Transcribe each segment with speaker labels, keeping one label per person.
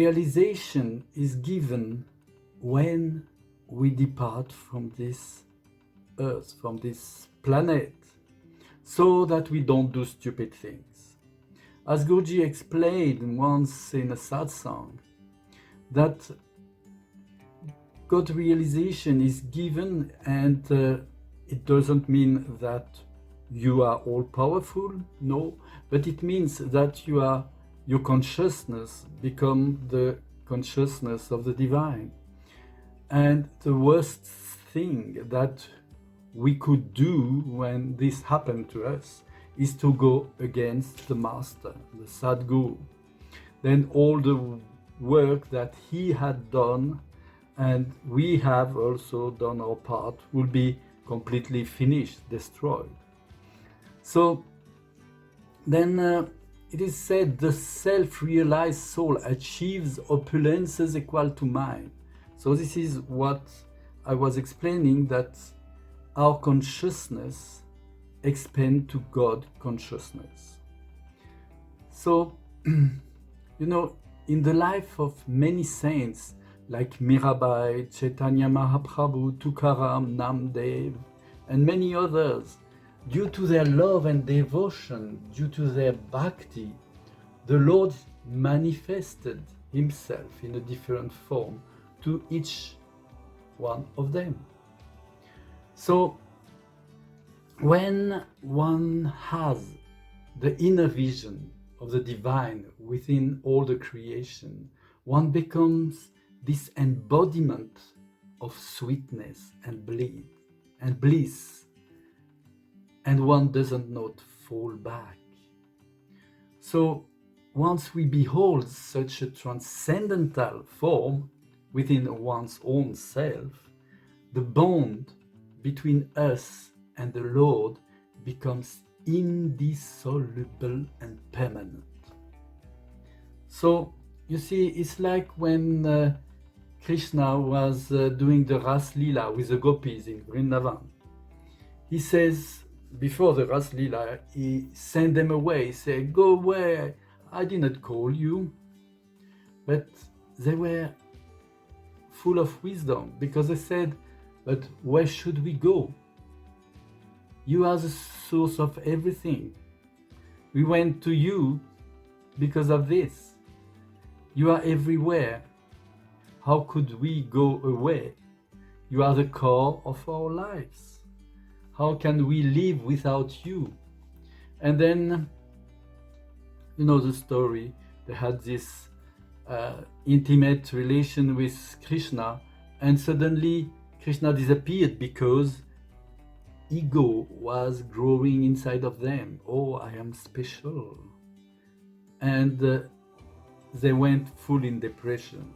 Speaker 1: realization is given when we depart from this earth, from this planet, so that we don't do stupid things. As Guruji explained once in a satsang, that God realization is given, and it doesn't mean that you are all powerful, no, but it means that your consciousness become the consciousness of the divine. And the worst thing that we could do when this happened to us is to go against the master, the SatGuru. Then all the work that he had done, and we have also done our part, will be completely finished, destroyed. So then it is said, the self-realized soul achieves opulences equal to mine. So this is what I was explaining, that our consciousness expands to God consciousness. So, in the life of many saints, like Mirabai, Chaitanya Mahaprabhu, Tukaram, Namdev, and many others, due to their love and devotion, due to their bhakti, the Lord manifested himself in a different form to each one of them. So, when one has the inner vision of the divine within all the creation, one becomes this embodiment of sweetness and bliss, and one doesn't not fall back. So once we behold such a transcendental form within one's own self, the bond between us and the Lord becomes indissoluble and permanent. So you see, it's like when Krishna was doing the Ras Lila with the gopis in Vrindavan. He says, before the Ras Lila, he sent them away. He said, go away, I did not call you. But they were full of wisdom, because they said, but where should we go? You are the source of everything. We went to you because of this. You are everywhere. How could we go away? You are the core of our lives. How can we live without you? And then, you know the story. They had this intimate relation with Krishna, and suddenly Krishna disappeared because ego was growing inside of them. Oh, I am special. And they went full in depression.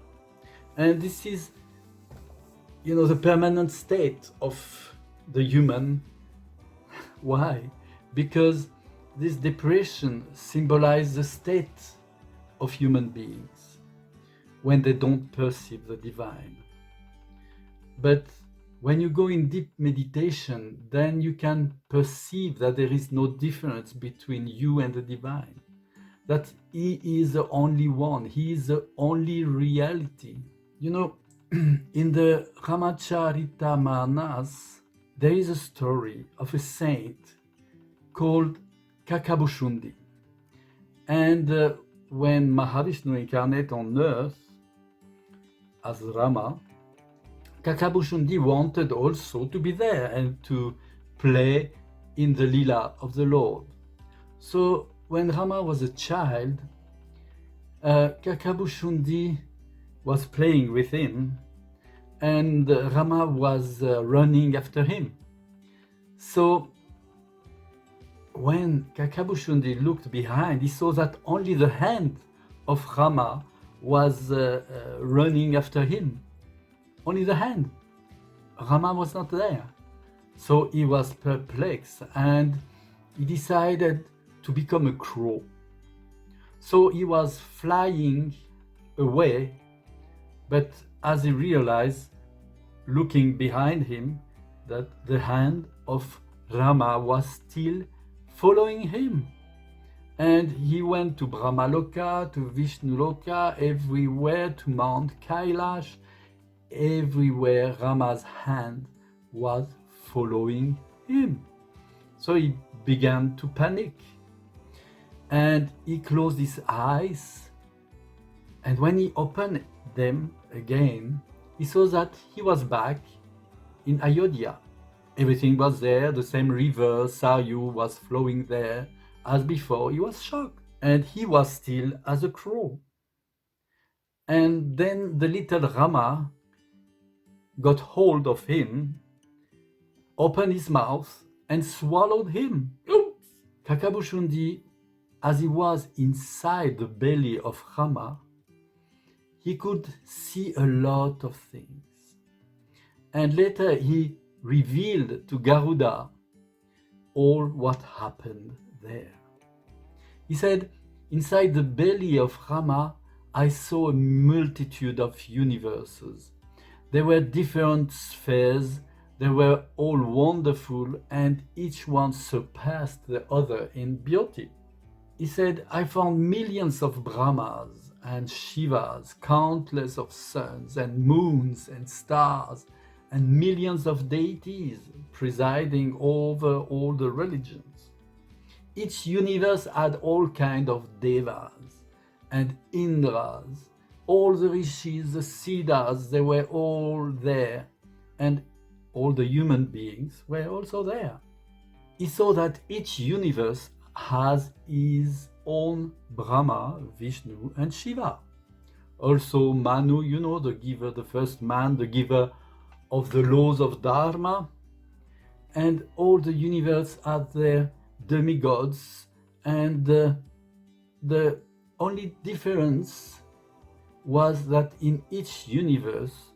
Speaker 1: And this is, the permanent state of the human. Why? Because this depression symbolizes the state of human beings when they don't perceive the divine. But when you go in deep meditation, then you can perceive that there is no difference between you and the divine. That he is the only one, he is the only reality. In the Ramacharita-manas, there is a story of a saint called Kakabhushundi. And when Mahavishnu incarnated on earth as Rama, Kakabhushundi wanted also to be there and to play in the Lila of the Lord. So when Rama was a child, Kakabhushundi was playing with him, and Rama was running after him. So when Kakabhushundi looked behind, he saw that only the hand of Rama was running after him. Only the hand. Rama was not there. So he was perplexed, and he decided to become a crow. So he was flying away, but as he realized, looking behind him, that the hand of Rama was still following him. And he went to Brahmaloka, to Vishnuloka, everywhere, to Mount Kailash. Everywhere Rama's hand was following him. So he began to panic. And he closed his eyes. And when he opened them again, he saw that he was back in Ayodhya. Everything was there, the same river, Saryu, was flowing there as before. He was shocked, and he was still as a crow. And then the little Rama got hold of him, opened his mouth, and swallowed him. Oops! Kakabhushundi, as he was inside the belly of Rama, he could see a lot of things. And later he revealed to Garuda all what happened there. He said, inside the belly of Rama, I saw a multitude of universes. There were different spheres, they were all wonderful, and each one surpassed the other in beauty. He said, I found millions of Brahmas and Shivas, countless of suns and moons and stars, and millions of deities presiding over all the religions. Each universe had all kinds of devas and Indras, all the rishis, the siddhas, they were all there, and all the human beings were also there. He saw that each universe has his own Brahma, Vishnu, and Shiva. Also Manu, you know, the giver, the first man, the giver of the laws of Dharma, and all the universe had their demigods, and the only difference was that in each universe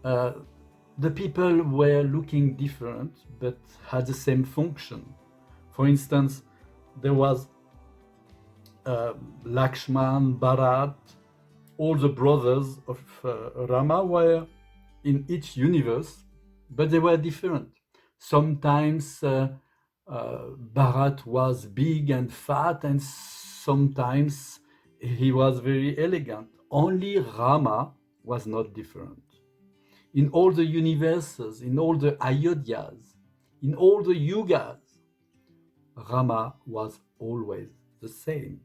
Speaker 1: the people were looking different but had the same function. For instance, there was Lakshman, Bharat, all the brothers of Rama were in each universe, but they were different. Sometimes Bharat was big and fat, and sometimes he was very elegant. Only Rama was not different. In all the universes, in all the Ayodhyas, in all the yugas, Rama was always the same.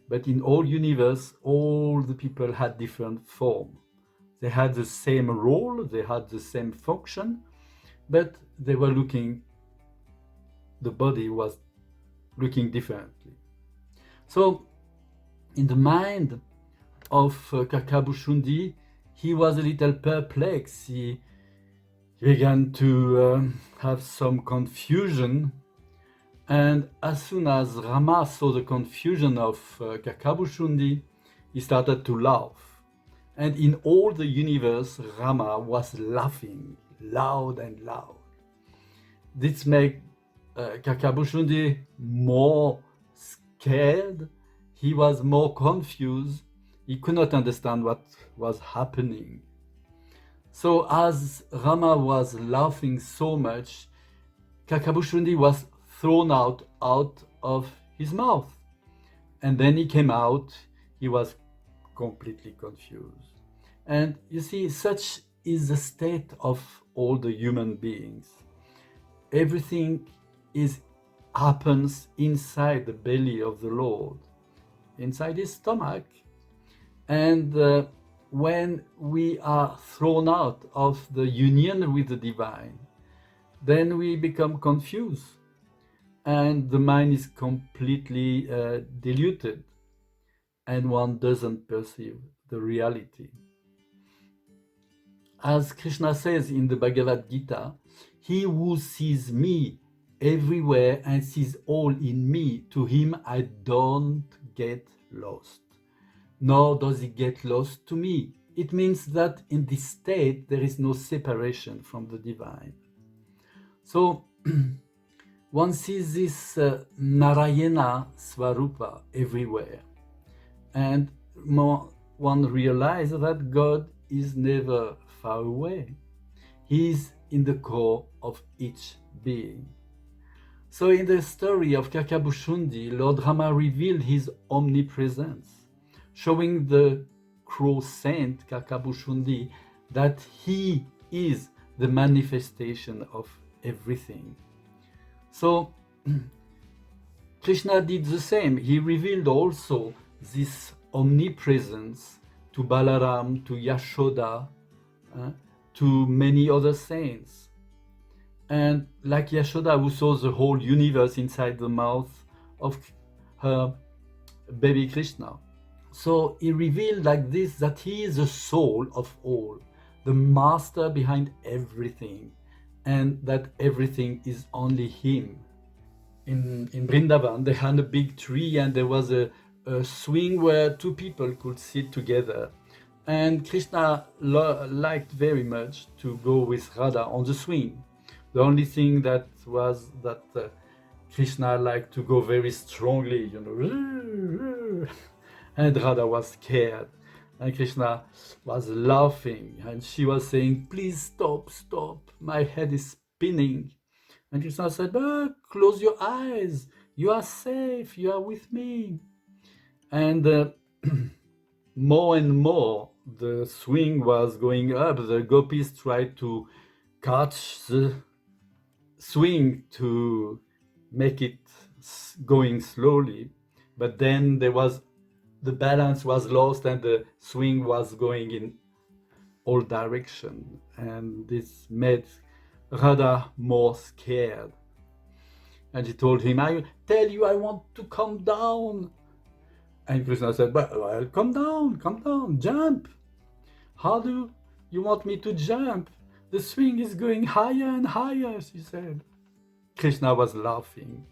Speaker 1: But in all universe, all the people had different form. They had the same role, they had the same function, but they were looking, the body was looking differently. So in the mind of Kakabhushundi, he was a little perplexed. He began to have some confusion. And as soon as Rama saw the confusion of Kakabhushundi, he started to laugh. And in all the universe, Rama was laughing loud and loud. This made Kakabhushundi more scared. He was more confused. He could not understand what was happening. So as Rama was laughing so much, Kakabhushundi was thrown out of his mouth. And then he came out, he was completely confused. And you see, such is the state of all the human beings. Everything happens inside the belly of the Lord, inside his stomach. And when we are thrown out of the union with the divine, then we become confused, and the mind is completely diluted, and one doesn't perceive the reality. As Krishna says in the Bhagavad Gita, he who sees me everywhere and sees all in me, to him I don't get lost, nor does he get lost to me. It means that in this state there is no separation from the divine. So one sees this Narayana Swarupa everywhere, and one realizes that God is never far away. He is in the core of each being. So in the story of Kakabhushundi, Lord Rama revealed his omnipresence, showing the crow saint Kakabhushundi that he is the manifestation of everything. So Krishna did the same. He revealed also this omnipresence to Balaram, to Yashoda, to many other saints. And like Yashoda, who saw the whole universe inside the mouth of her baby Krishna. So he revealed like this that he is the soul of all, the master behind everything, and that everything is only him. In Vrindavan, they had a big tree and there was a swing where two people could sit together. And Krishna liked very much to go with Radha on the swing. The only thing that was that Krishna liked to go very strongly, and Radha was scared. And Krishna was laughing and she was saying, please stop, stop, my head is spinning. And Krishna said, close your eyes, you are safe, you are with me. And more and more the swing was going up. The gopis tried to catch the swing to make it going slowly, but then the balance was lost and the swing was going in all directions, and this made Radha more scared. And she told him, I tell you, I want to come down. And Krishna said, well, come down, jump. How do you want me to jump? The swing is going higher and higher, she said. Krishna was laughing.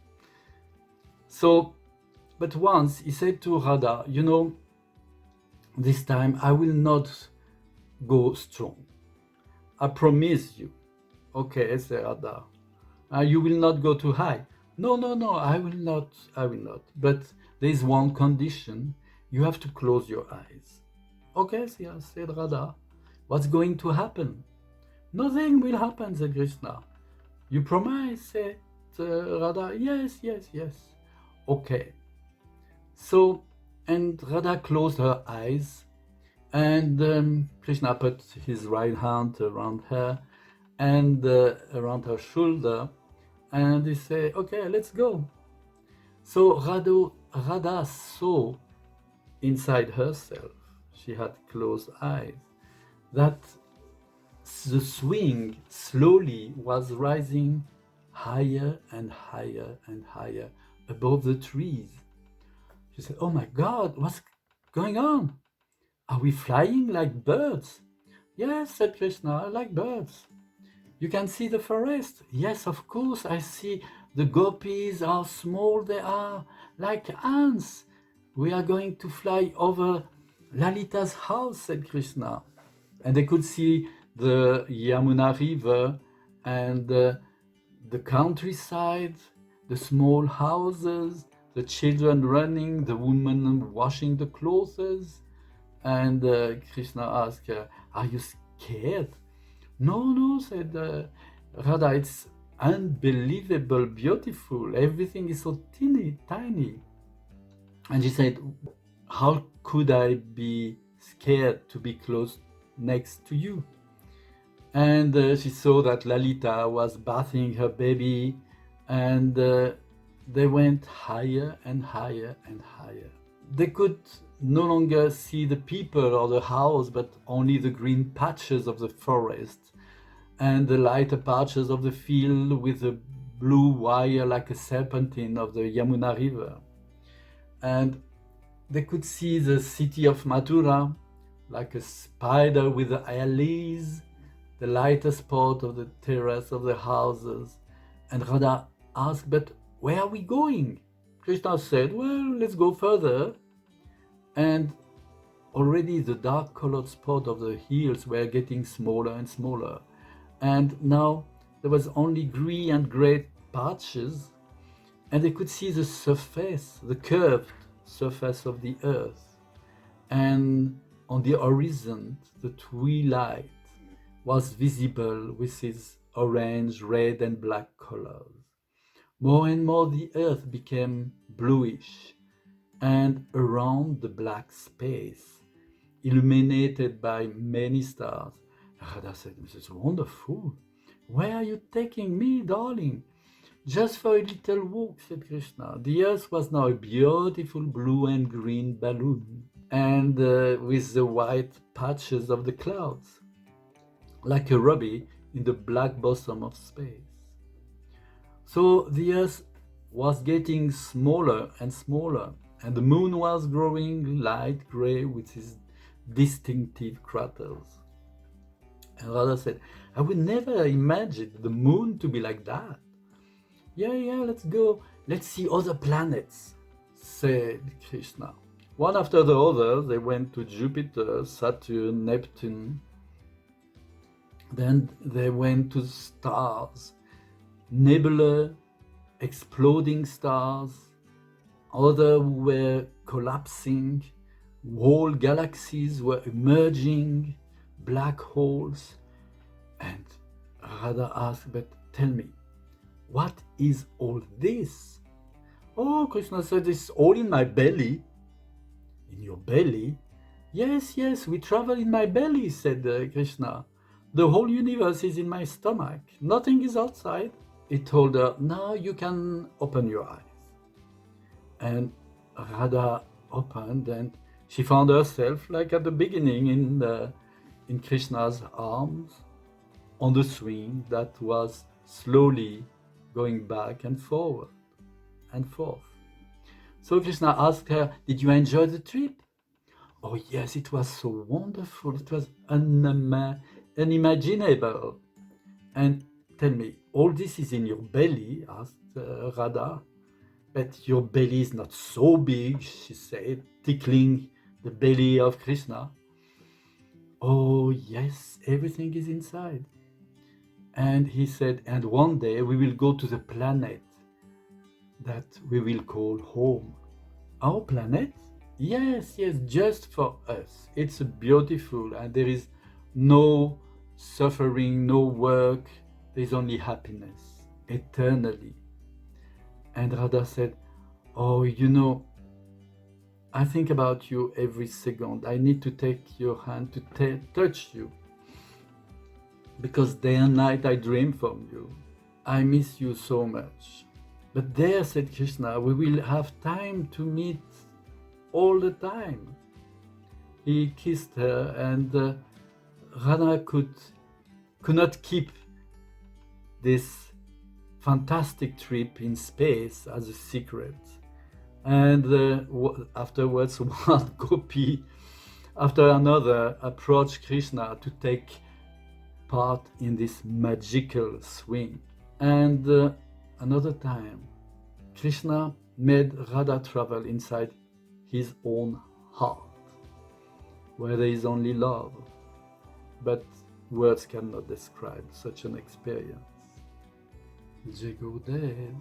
Speaker 1: So, but once he said to Radha, this time I will not go strong. I promise you. Okay, said Radha. You will not go too high. No, I will not. But there is one condition. You have to close your eyes. Okay, said Radha. What's going to happen? Nothing will happen, said Krishna. You promise, said Radha. Yes. Okay. So, and Radha closed her eyes, and Krishna put his right hand around her and around her shoulder, and he said, okay, let's go. So Radha saw inside herself, she had closed eyes, that the swing slowly was rising higher and higher and higher above the trees. She said, oh my God, what's going on? Are we flying like birds? Yes, said Krishna, like birds. You can see the forest. Yes, of course, I see the gopis, how small they are, like ants. We are going to fly over Lalita's house, said Krishna. And they could see the Yamuna river and the countryside, the small houses, the children running, the woman washing the clothes. And Krishna asked her, are you scared? No, said Radha, it's unbelievable, beautiful. Everything is so tiny. And she said, how could I be scared to be close next to you? And she saw that Lalita was bathing her baby, and they went higher and higher and higher. They could no longer see the people or the house, but only the green patches of the forest and the lighter patches of the field with the blue wire like a serpentine of the Yamuna river. And they could see the city of Mathura like a spider with the alleys, the lighter spot of the terrace of the houses. And Radha asked, but where are we going? Krishna said, well, let's go further. And already the dark-colored spot of the hills were getting smaller and smaller. And now there was only green and gray patches, and they could see the surface, the curved surface of the earth. And on the horizon, the twilight was visible with its orange, red, and black colors. More and more the earth became bluish, and around the black space, illuminated by many stars. Radha said, "This is wonderful. Where are you taking me, darling?" "Just for a little walk," said Krishna. The earth was now a beautiful blue and green balloon, and with the white patches of the clouds, like a ruby in the black bosom of space. So the earth was getting smaller and smaller, and the moon was growing light gray with its distinctive craters. And Radha said, "I would never imagine the moon to be like that." Yeah, let's go. Let's see other planets, said Krishna. One after the other, they went to Jupiter, Saturn, Neptune. Then they went to stars, nebula, exploding stars. Others were collapsing. Whole galaxies were emerging, black holes. And Radha asked, "But tell me, what is all this?" "Oh," Krishna said, "it's all in my belly." "In your belly?" Yes, we travel in my belly," said Krishna. "The whole universe is in my stomach. Nothing is outside." He told her, "Now you can open your eyes." And Radha opened, and she found herself, like at the beginning, in Krishna's arms, on the swing that was slowly going back and forward and forth. So Krishna asked her, "Did you enjoy the trip?" "Oh yes, it was so wonderful. It was unimaginable." "And tell me, all this is in your belly?" asked Radha. "But your belly is not so big," she said, tickling the belly of Krishna. "Oh yes, everything is inside." And he said, "And one day we will go to the planet that we will call home." "Our planet?" Yes, just for us. It's beautiful, and there is no suffering, no work. There is only happiness, eternally. And Radha said, "Oh, I think about you every second. I need to take your hand to touch you. Because day and night I dream from you. I miss you so much." "But there," said Krishna, "we will have time to meet all the time." He kissed her, and Radha could not keep this fantastic trip in space as a secret. And afterwards, one gopi after another approached Krishna to take part in this magical swing. And another time, Krishna made Radha travel inside his own heart, where there is only love. But words cannot describe such an experience. Jai Gurudev.